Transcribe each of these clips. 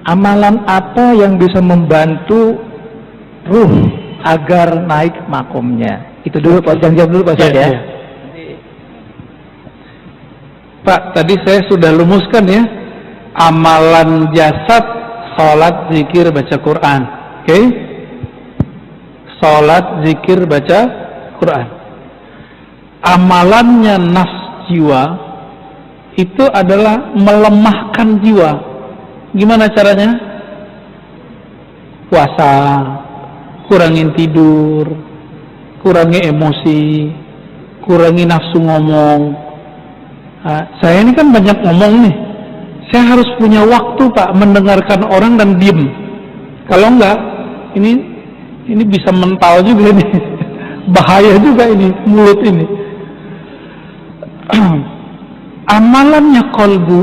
Amalan apa yang bisa membantu ruh agar naik makomnya? Itu dulu Pak, jangan jawab dulu Pak Ustaz ya. Pak, tadi saya sudah lumuskan ya. Amalan jasad, sholat, zikir, baca Quran. Oke? Sholat, zikir, baca Quran. Amalannya nafs jiwa itu adalah melemahkan jiwa. Gimana caranya? Puasa, kurangin tidur, kurangi emosi, kurangi nafsu ngomong. Nah, saya ini kan banyak ngomong nih. Saya harus punya waktu Pak mendengarkan orang dan diem. Kalau enggak, ini bisa mental juga nih. Bahaya juga ini mulut ini. Amalannya qalbu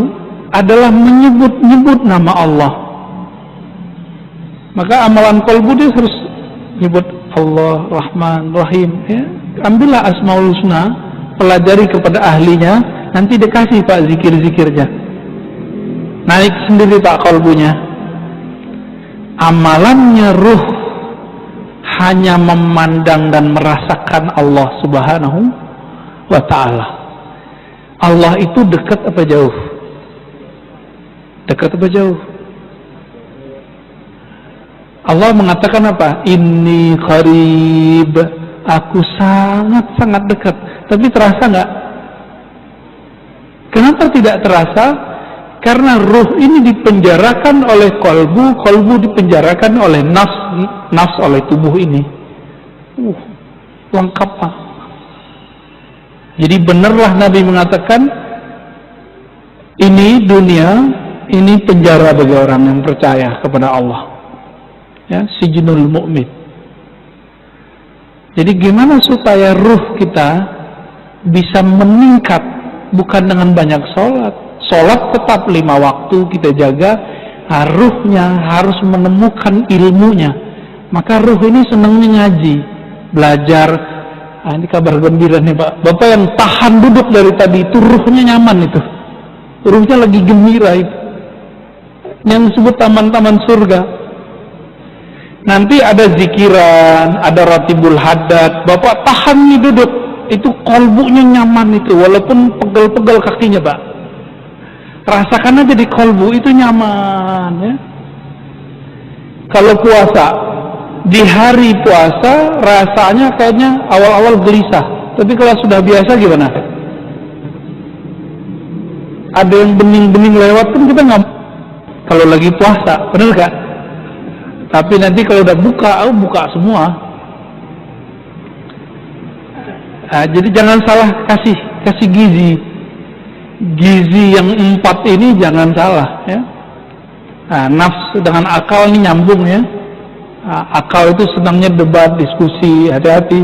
adalah menyebut-nyebut nama Allah. Maka amalan qalbu dia harus nyebut Allah, Rahman, Rahim ya. Ambillah Asmaul Husna, pelajari kepada ahlinya, nanti dikasih Pak zikir-zikirnya. Naik sendiri Pak qalbunya. Amalannya ruh hanya memandang dan merasakan Allah Subhanahu wa ta'ala. Allah itu dekat apa jauh? Dekat apa jauh? Allah mengatakan apa? Inni qarib, aku sangat-sangat dekat. Tapi terasa nggak? Kenapa tidak terasa? Karena ruh ini dipenjarakan oleh kolbu, kolbu dipenjarakan oleh nafs, nafs oleh tubuh ini. Lengkap Pak. Jadi benarlah Nabi mengatakan, ini dunia, ini penjara bagi orang yang percaya kepada Allah. Ya, sijnul mu'min. Jadi gimana supaya ruh kita bisa meningkat, bukan dengan banyak sholat. Sholat tetap 5 waktu kita jaga, ruhnya harus menemukan ilmunya. Maka ruh ini senangnya ngaji, belajar. Nah, ini kabar gembira nih Pak. Bapak yang tahan duduk dari tadi itu ruhnya nyaman itu. Ruhnya lagi gembira itu. Yang disebut taman-taman surga. Nanti ada zikiran, ada ratibul haddad. Bapak tahan nih duduk. Itu kolbunya nyaman itu. Walaupun pegel-pegel kakinya Pak. Rasakan aja di kolbu itu nyaman ya. Kalau puasa, di hari puasa rasanya kayaknya awal-awal gelisah. Tapi kalau sudah biasa gimana? Ada yang bening-bening lewat pun kita nggak. Kalau lagi puasa, benar gak? Tapi nanti kalau udah buka semua. Nah, jadi jangan salah kasih gizi. Gizi yang 4 ini jangan salah ya. Nah, nafs dengan akal ini nyambung ya. Akal itu senangnya debat, diskusi, hati-hati.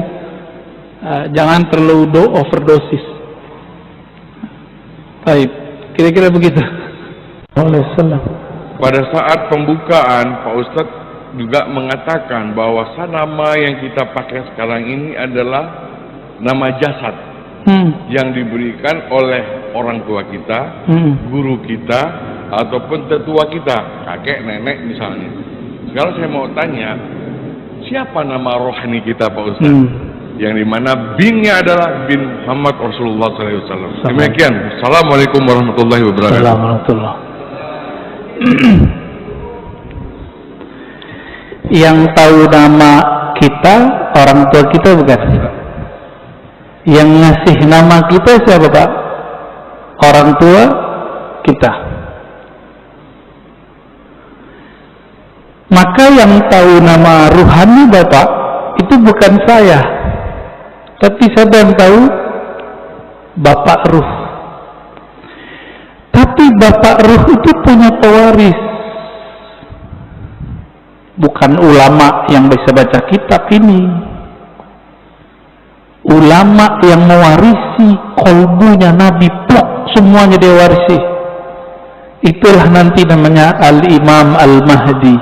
Jangan terlalu overdosis. Baik, kira-kira begitu. Pada saat pembukaan, Pak Ustadz juga mengatakan bahwa nama yang kita pakai sekarang ini adalah nama jasad. Yang diberikan oleh orang tua kita, guru kita, ataupun tetua kita, kakek, nenek misalnya. Sekarang saya mau tanya, siapa nama rohani kita Pak Ustaz? Yang dimana binnya adalah bin Muhammad Rasulullah SAW. Demikian. Assalamualaikum warahmatullahi wabarakatuh. Assalamualaikum. Yang tahu nama kita, orang tua kita bukan? Yang ngasih nama kita siapa Pak? Orang tua kita. Maka yang tahu nama ruhani Bapak itu bukan saya, tapi siapa yang tahu? Bapak ruh. Tapi Bapak ruh itu punya pewaris, bukan ulama yang bisa baca kitab ini. Ulama yang mewarisi kolbunya Nabi, plok semuanya dia warisi. Itulah nanti namanya Al-Imam Al-Mahdi.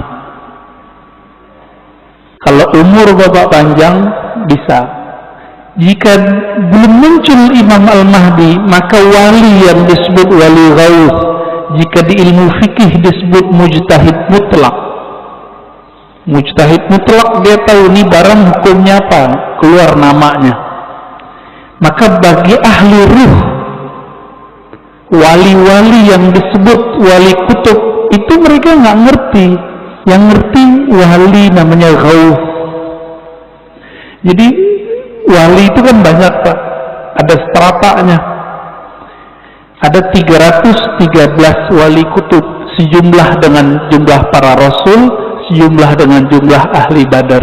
Kalau umur Bapak panjang bisa. Jika belum muncul Imam Al-Mahdi, maka wali yang disebut wali ghaus, jika di ilmu fikih disebut mujtahid mutlak. Mujtahid mutlak, dia tahu nih barang hukumnya apa, keluar namanya. Maka bagi ahli ruh, wali-wali yang disebut wali kutub, itu mereka nggak ngerti. Yang ngerti wali namanya ghaus. Jadi wali itu kan banyak Pak, ada stratanya. Ada 313 wali kutub, sejumlah dengan jumlah para rasul, sejumlah dengan jumlah ahli badar.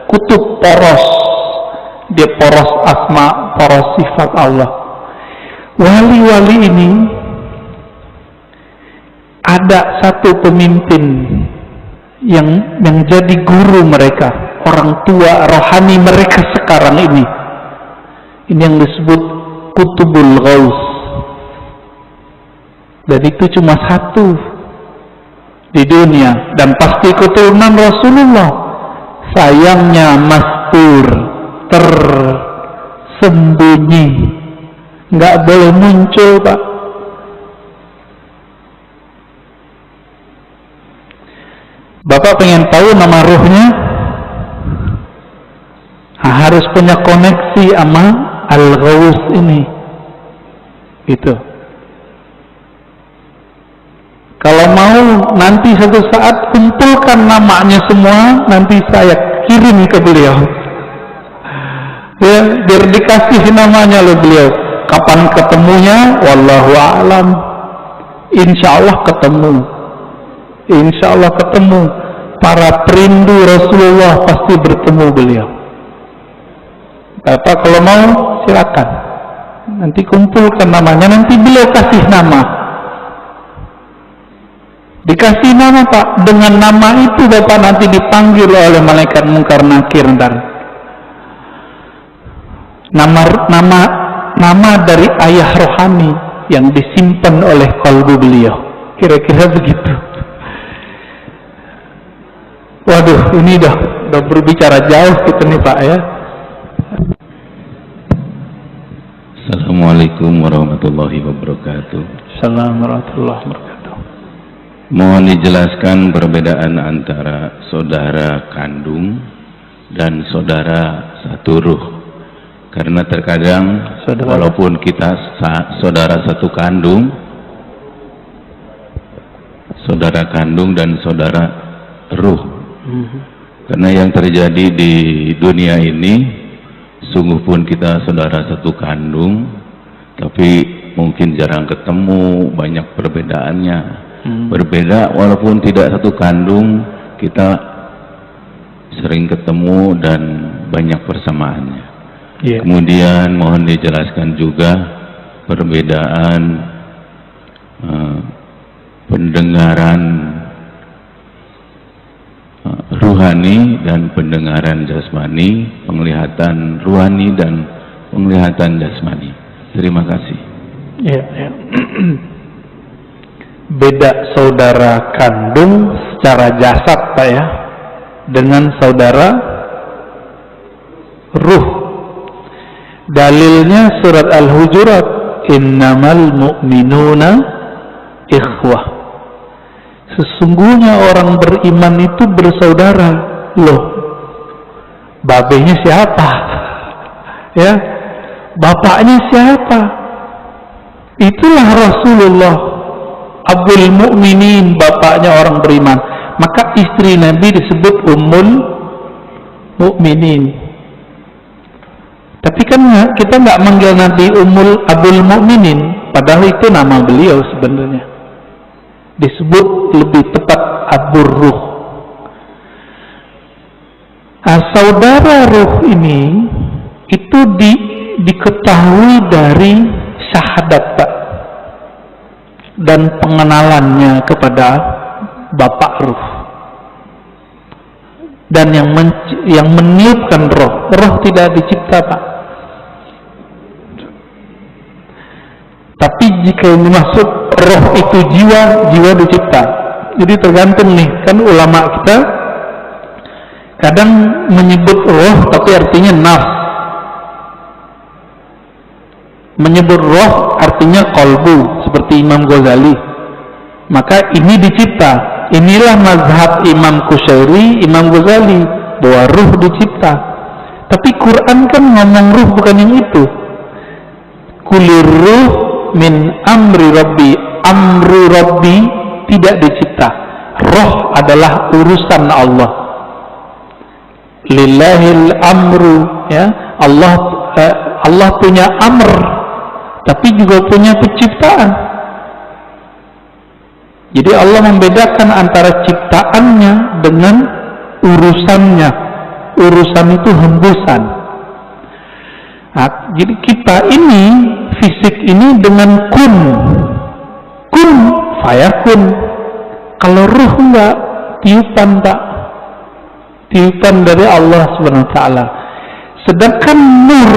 Kutub poros, dia poros asma, poros sifat Allah. Wali-wali ini ada satu pemimpin yang jadi guru mereka, orang tua rohani mereka sekarang ini. Ini yang disebut Kutubul Ghaus. Dan itu cuma satu di dunia, dan pasti keturunan Rasulullah. Sayangnya mastur, tersembunyi, nggak boleh muncul Pak. Bapak pengen tahu nama ruhnya, harus punya koneksi sama Al-Ghaus ini, gitu. Kalau mau nanti satu saat kumpulkan namanya semua, nanti saya kirim ke beliau. Ya, biar dikasih namanya oleh beliau. Kapan ketemunya? Wallahu a'lam. Insya Allah ketemu. Insya Allah ketemu. Para perindu Rasulullah pasti bertemu beliau. Bapak kalau mau silakan. Nanti kumpulkan namanya, nanti beliau kasih nama. Dikasih nama Pak, dengan nama itu Bapak nanti dipanggil oleh malaikat Munkar Nakir ntar. Nama dari ayah rohani yang disimpan oleh kalbu beliau. Kira-kira begitu. Waduh, ini udah berbicara jauh kita nih Pak ya. Assalamualaikum warahmatullahi wabarakatuh. Assalamualaikum warahmatullahi wabarakatuh. Mohon dijelaskan perbedaan antara saudara kandung dan saudara satu ruh. Karena terkadang walaupun kita saudara satu kandung, saudara kandung dan saudara ruh. Karena yang terjadi di dunia ini, sungguh pun kita saudara satu kandung, tapi mungkin jarang ketemu, banyak perbedaannya. Berbeda walaupun tidak satu kandung, kita sering ketemu dan banyak persamaannya. Kemudian mohon dijelaskan juga perbedaan pendengaran ruhani dan pendengaran jasmani, penglihatan ruhani dan penglihatan jasmani. Terima kasih. Beda saudara kandung secara jasad Pak ya, dengan saudara ruh. Dalilnya surat Al-Hujurat, innamal mu'minuna ikhwah. Sesungguhnya orang beriman itu bersaudara. Loh, babenya siapa? Ya, bapaknya siapa? Itulah Rasulullah, Abul Mukminin, bapaknya orang beriman. Maka istri Nabi disebut Ummul Mukminin. Tapi kan kita nggak manggil Nabi Abul Mukminin, padahal itu nama beliau sebenarnya. Disebut lebih tepat Abur Ruh. Saudara ruh ini itu diketahui dari syahadat Pak, dan pengenalannya kepada Bapak Ruh. Dan yang meniupkan roh tidak dicipta Pak. Tapi jika yang dimaksud roh itu jiwa dicipta. Jadi tergantung nih, kan ulama kita kadang menyebut roh tapi artinya nafs. Menyebut roh artinya qalbu, seperti Imam Ghazali. Maka ini dicipta. Inilah mazhab Imam Qushairi, Imam Ghazali, bahwa ruh dicipta. Tapi Quran kan ngomong ruh bukan yang itu. Kulir ruh min amri rabbi. Amru rabbi tidak dicipta. Roh adalah urusan Allah. Lillahil amru, ya. Allah punya amr, tapi juga punya penciptaan. Jadi Allah membedakan antara ciptaannya dengan urusannya. Urusan itu hembusan. Nah, jadi kita ini, fisik ini dengan kun fayakun. Kalau ruh enggak, tiupan tak, tiupan dari Allah Subhanahu wa taala. Sedangkan nur,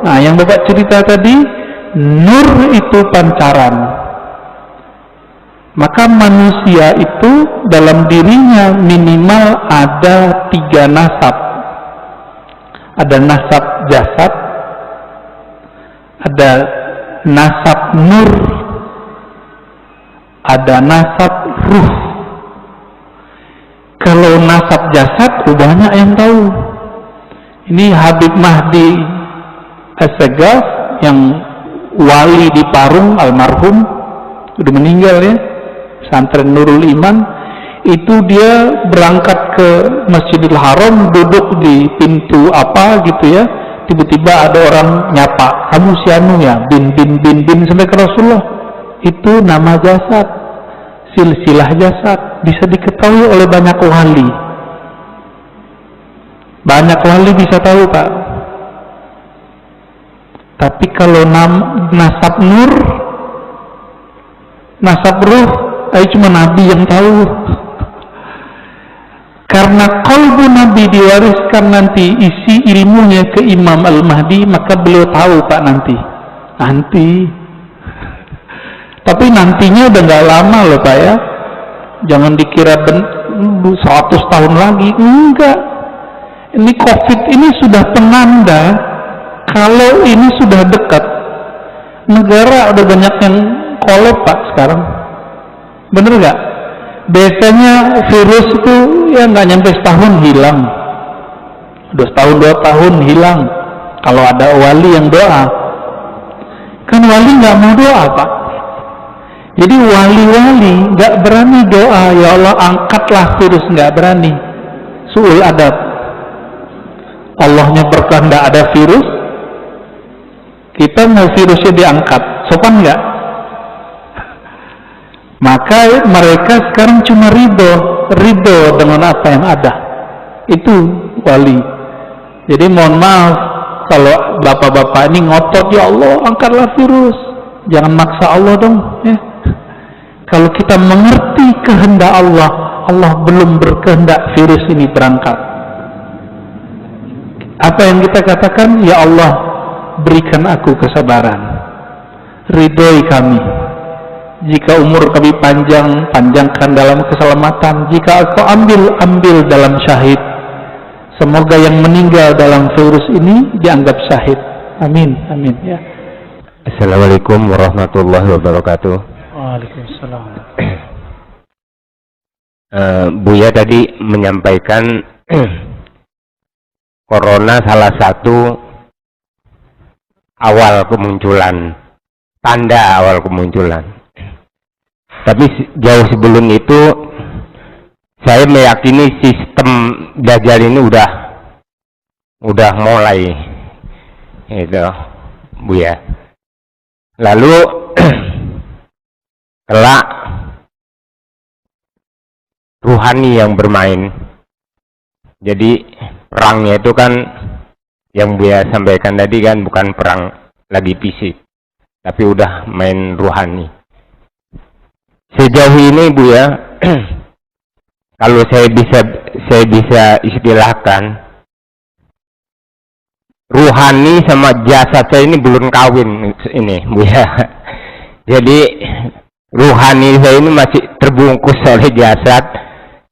nah yang Bapak cerita tadi, nur itu pancaran. Maka manusia itu dalam dirinya minimal ada 3 nasab. Ada nasab jasad, ada nasab nur, ada nasab ruh. Kalau nasab jasad, banyak yang tahu. Ini Habib Mahdi As-Sagaf yang wali di Parung, almarhum, udah meninggal ya, pesantren Nurul Iman. Itu dia berangkat ke Masjidil Haram, duduk di pintu apa gitu ya, tiba-tiba ada orang nyapa, kamu si anu ya, bin sampai ke Rasulullah. Itu nama jasad, silsilah jasad, bisa diketahui oleh banyak wali. Banyak wali bisa tahu, Pak. Tapi kalau nasab nur, nasab ruh, cuma Nabi yang tahu. Karena qalbu Nabi diwariskan nanti isi ilmunya ke Imam Al-Mahdi, maka beliau tahu, Pak, nanti. Tapi nantinya udah nggak lama loh, Pak ya. Jangan dikira 100 tahun lagi, enggak. Ini COVID ini sudah penanda kalau ini sudah dekat. Negara udah banyak yang kolab, Pak, sekarang. Bener nggak? Biasanya virus itu ya nggak nyampe setahun hilang. Udah setahun 2 tahun hilang. Kalau ada wali yang doa. Kan wali nggak mau doa, Pak. Jadi wali-wali nggak berani doa, ya Allah angkatlah virus, nggak berani. Suul adab. Allahnya berkehendak ada virus, kita mau virusnya diangkat, sopan nggak? Maka mereka sekarang cuma ridho dengan apa yang ada. Itu wali. Jadi mohon maaf kalau bapak-bapak ini ngotot, ya Allah angkatlah virus, jangan maksa Allah dong ya. Kalau kita mengerti kehendak Allah, Allah belum berkehendak virus ini berangkat. Apa yang kita katakan, ya Allah berikan aku kesabaran, ridhoi kami. Jika umur kami panjang, panjangkan dalam keselamatan. Jika aku ambil dalam syahid. Semoga yang meninggal dalam virus ini dianggap syahid. Amin, amin ya. Assalamualaikum warahmatullahi wabarakatuh. Waalaikumsalam. Buya tadi menyampaikan corona salah satu awal kemunculan, tanda awal kemunculan. Tapi jauh sebelum itu saya meyakini sistem Dajjal ini udah mulai itu, Buya. Lalu kelak ruhani yang bermain. Jadi perangnya itu kan yang Buya sampaikan tadi kan bukan perang lagi fisik, tapi udah main ruhani. Sejauh ini Buya, kalau saya bisa istilahkan, ruhani sama jasad saya ini belum kawin ini Buya. Jadi ruhani saya ini masih terbungkus oleh jasad,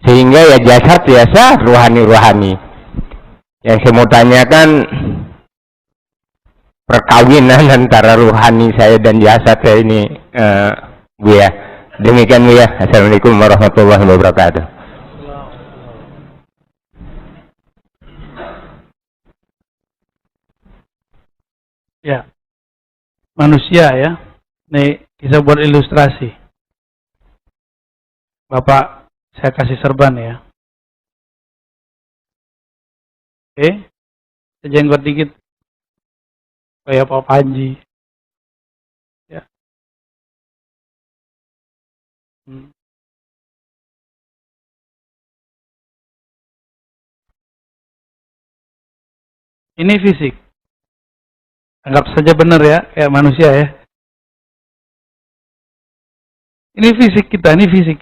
sehingga ya jasad biasa, ruhani. Yang saya mau tanyakan, perkawinan antara ruhani saya dan jasad saya ini, Buya, Demikian Buya. Assalamualaikum warahmatullahi wabarakatuh. Ya, manusia ya. Nih bisa buat ilustrasi. Bapak, saya kasih serban ya. Oke, sejenggot dikit. Kayak Pak Panji. Ya. Ini fisik. Anggap saja benar ya, kayak manusia ya. Ini fisik kita, ini fisik.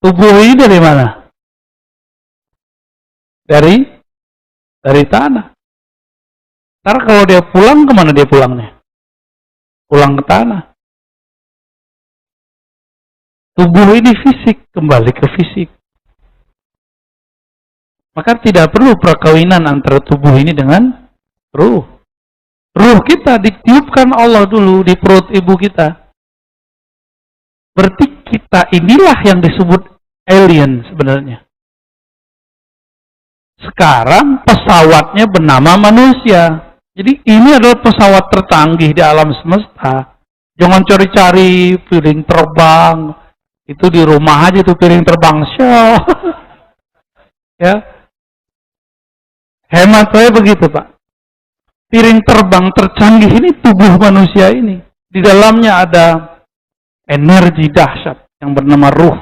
Tubuh ini dari mana? Dari tanah. Ntar kalau dia pulang, kemana dia pulangnya? Pulang ke tanah. Tubuh ini fisik, kembali ke fisik. Maka tidak perlu perkawinan antara tubuh ini dengan ruh. Ruh kita ditiupkan Allah dulu di perut ibu kita. Berarti kita inilah yang disebut alien sebenarnya. Sekarang pesawatnya bernama manusia. Jadi ini adalah pesawat tercanggih di alam semesta. Jangan cari-cari piring terbang. Itu di rumah aja tuh piring terbang. Show. Ya. Hemat saya begitu Pak. Piring terbang tercanggih ini tubuh manusia ini. Di dalamnya ada energi dahsyat yang bernama ruh.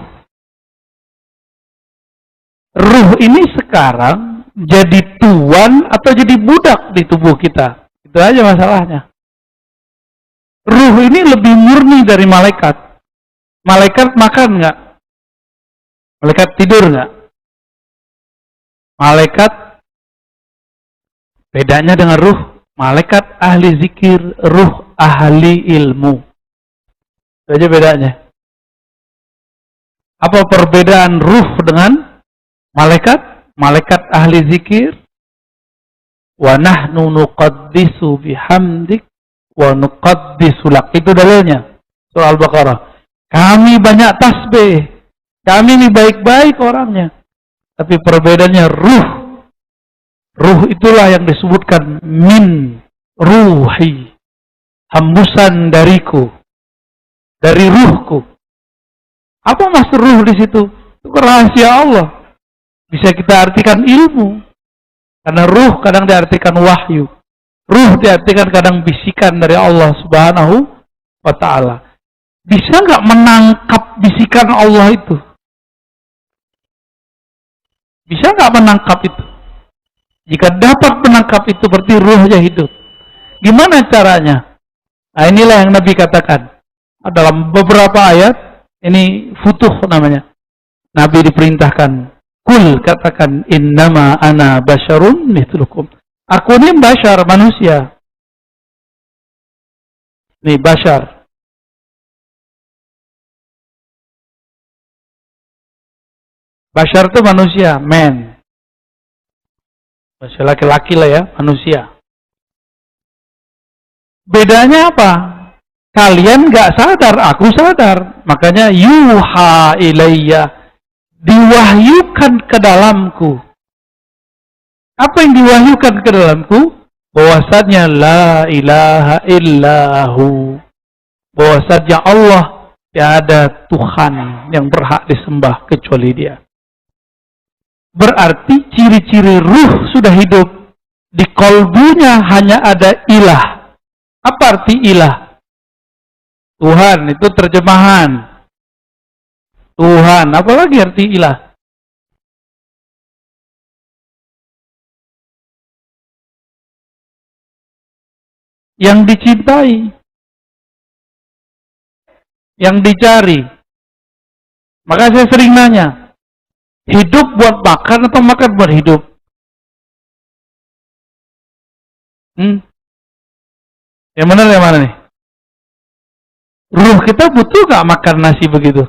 Ruh ini sekarang jadi tuan atau jadi budak di tubuh kita. Itu aja masalahnya. Ruh ini lebih murni dari malaikat. Malaikat makan nggak? Malaikat tidur nggak? Malaikat bedanya dengan ruh. Malaikat ahli zikir, ruh ahli ilmu. Itu aja bedanya. Apa perbedaan ruh dengan malaikat? Malaikat ahli zikir. Wa nahnu nuqaddisu bihamdik wa nuqaddisu lak. Itu dalilnya. Surah Al-Baqarah. Kami banyak tasbih. Kami ini baik-baik orangnya. Tapi perbedaannya ruh. Ruh itulah yang disebutkan min ruhi. Hembusan dariku. Dari ruhku. Apa maksud ruh di situ? Itu rahasia Allah. Bisa kita artikan ilmu. Karena ruh kadang diartikan wahyu. Ruh diartikan kadang bisikan dari Allah Subhanahu wa ta'ala. Bisa nggak menangkap bisikan Allah itu? Bisa nggak menangkap itu? Jika dapat menangkap itu berarti ruhnya hidup. Gimana caranya? Nah inilah yang Nabi katakan. Dalam beberapa ayat, ini futuh namanya. Nabi diperintahkan, kul katakan, innama ana basyarun mithlukum. Aku ini basyar, manusia. Ini basyar. Basyar itu manusia, man. Manusia laki-laki lah ya, manusia. Bedanya apa? Kalian gak sadar, aku sadar. Makanya yuha ilayya. Diwahyukan ke dalamku. Apa yang diwahyukan ke dalamku? Bahwasannya la ilaha illahu. Bahwasannya Allah tiada Tuhan yang berhak disembah kecuali Dia. Berarti ciri-ciri ruh sudah hidup. Di kolbunya hanya ada ilah. Apa arti ilah? Tuhan, itu terjemahan. Tuhan, apalagi arti ilah? Yang dicintai. Yang dicari. Maka saya sering nanya, hidup buat makan atau makan buat hidup? Yang benar yang mana nih? Ruh kita butuh gak makan nasi begitu?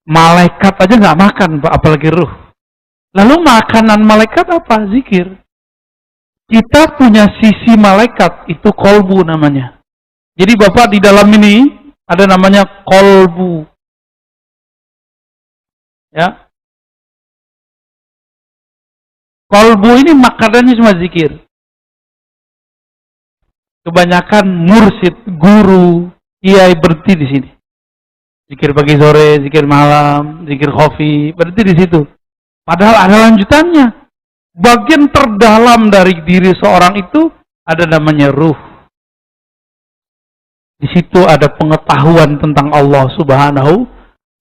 Malaikat aja gak makan, apalagi ruh. Lalu makanan malaikat apa? Zikir. Kita punya sisi malaikat, itu kolbu namanya. Jadi Bapak di dalam ini ada namanya kolbu. Ya. Kolbu ini makanannya cuma zikir. Kebanyakan mursyid, guru, kiai berhenti di sini. Zikir pagi sore, zikir malam, zikir khofi, berhenti di situ. Padahal ada lanjutannya. Bagian terdalam dari diri seorang itu ada namanya ruh. Di situ ada pengetahuan tentang Allah Subhanahu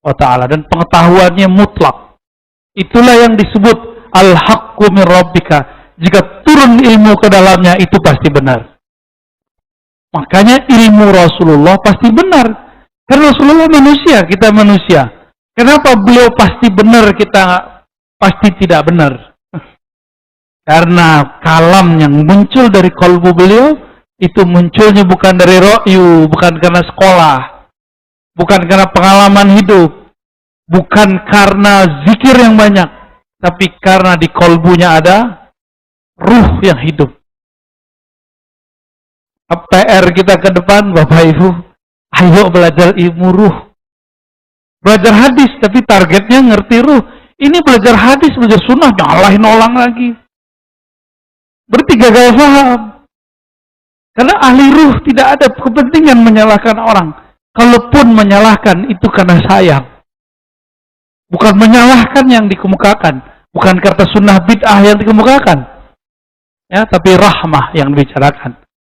wa Ta'ala, dan pengetahuannya mutlak. Itulah yang disebut al-haqqu min rabbika. Jika turun ilmu ke dalamnya, itu pasti benar. Makanya ilmu Rasulullah pasti benar. Karena Rasulullah manusia, kita manusia. Kenapa beliau pasti benar, kita pasti tidak benar? Karena kalam yang muncul dari kalbu beliau, itu munculnya bukan dari ro'yu, bukan karena sekolah, bukan karena pengalaman hidup, bukan karena zikir yang banyak, tapi karena di kalbunya ada ruh yang hidup. PR kita ke depan, Bapak Ibu, ayo belajar ilmu ruh. Belajar hadis, tapi targetnya ngerti ruh. Ini belajar hadis, belajar sunnah, nyalahin orang lagi. Berarti gagal paham. Karena ahli ruh tidak ada kepentingan menyalahkan orang. Kalaupun menyalahkan, itu karena sayang. Bukan menyalahkan yang dikemukakan. Bukan kata sunnah bid'ah yang dikemukakan. Ya, tapi rahmah yang dibicarakan.